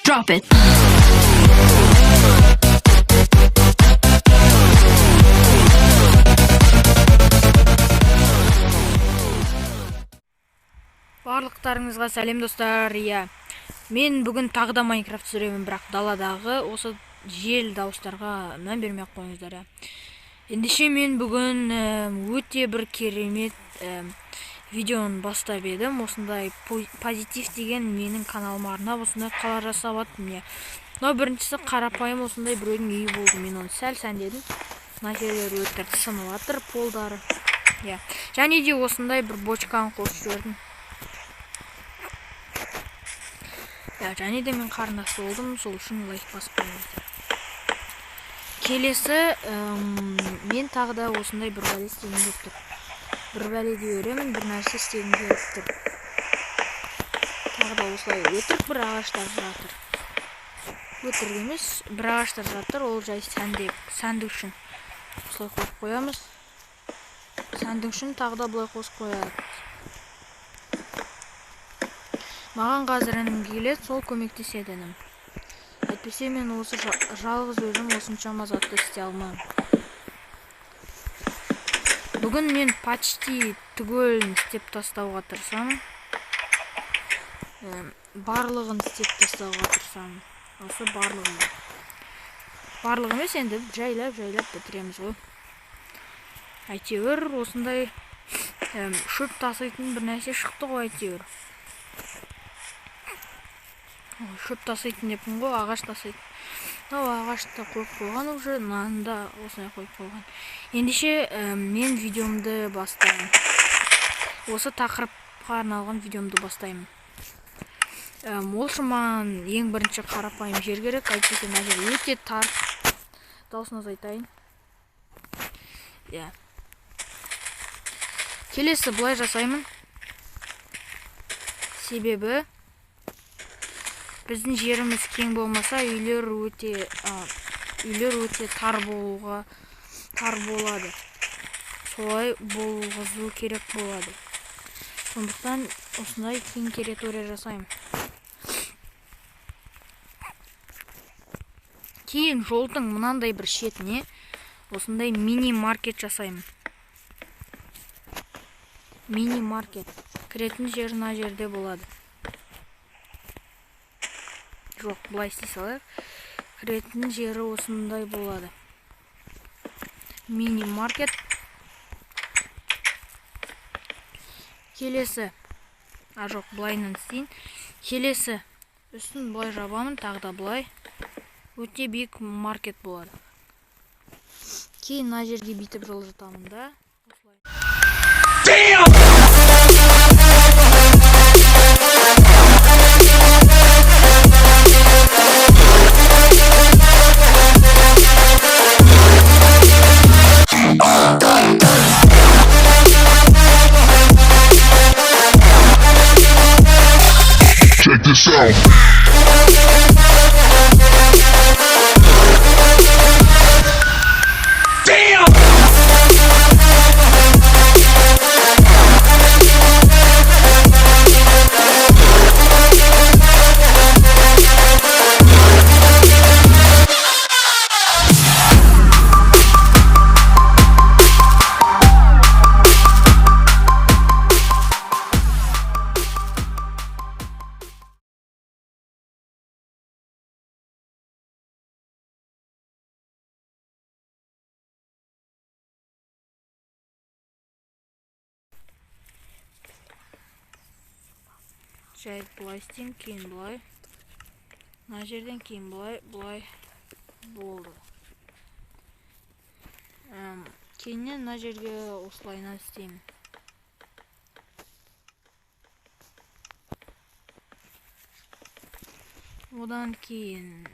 Drop it. Барлықтарыңызға сәлем достар. Мен бүгін тағы да Майнкрафт сүремін, бірақ даладағы осы жел дауыстарға мән бермей қойыңыздар. Ендеше мен бүгін өте бір керемет видеоны бастап едім. Осындай позитив деген менің каналыма арнап осындай қалар жасап аттым. Но біріншісі қарапайым осындай біреудің үйі болды. Мен оны сәл сәндедім. Мына жерлер өтірік сынып жатыр, полдары. Және де осындай бір бочканы қосып жібердім. Және де мен қарындасы болдым, сол үшін лайк басып қойыңыздар. Келесі мен тағы да осындай бір бәле істегім келіп тұр. Бір бәледе өремін, бір нәрсе істегім келіп тұр. Тағы да осылай өтірік бір ағаштар жатыр. Өтірік емес, бір ағаштар жатыр, ол жай сәндік үшін. Осылай қойып қоямыз. Сәндік үшін тағы да бұлай қосып қояды. Маған қазір інім келеді, сол көмектеседі інім. Әйтпесе мен осы жалғыз өзім осыншама затты істей алмаймын. Бүгін мен почти түгелін істеп тастауға тырысамын. Барлығын істеп тастауға тырысамын. Осы барлығын. Барлығы емес, енді жайлап бітіреміз ғой. Әйтеуір осындай шөп таситын бір нәрсе шықты ғой әйтеуір. Шөп таситын деппін ғой, ағаш таситын. Ағашты қойып қойған уже, нанында осындай қойып қойған. Ендеше мен видеомды бастаймын. Осы тақырыпқа арналған видеомды бастаймын. Ол үшін маған ең бірінші қарапайым жер керек. Әйтпесе мына жер өте тар. Даусын азайтайын. Келесі былай жасаймын. Себебі біздің жеріміз кең болмаса, үйлер өте тар болады. Солай болғызу керек болады. Сондықтан осындай кең территория жасаймын. Кейін жолдың мынандай бір шетіне осындай мини-маркет жасаймын. Мини-маркет. Кіретін жер мына жерде болады. Жоқ, бұлай істей салайық. Кіретін жері осындай болады. Мини-маркет. Келесі. Жоқ, бұлайынан істейін. Келесі. Үстін бұлай жабамын, тағы да бұлай. Өте биік маркет болады. Кейін мына жерге бүйтіп жылжытамын да. Check this out. Жай бұлай істейін, кейін бұлай. Мына жерден кейін бұлай болды. Кейіннен мына жерге осылайынан істеймін. Одан кейін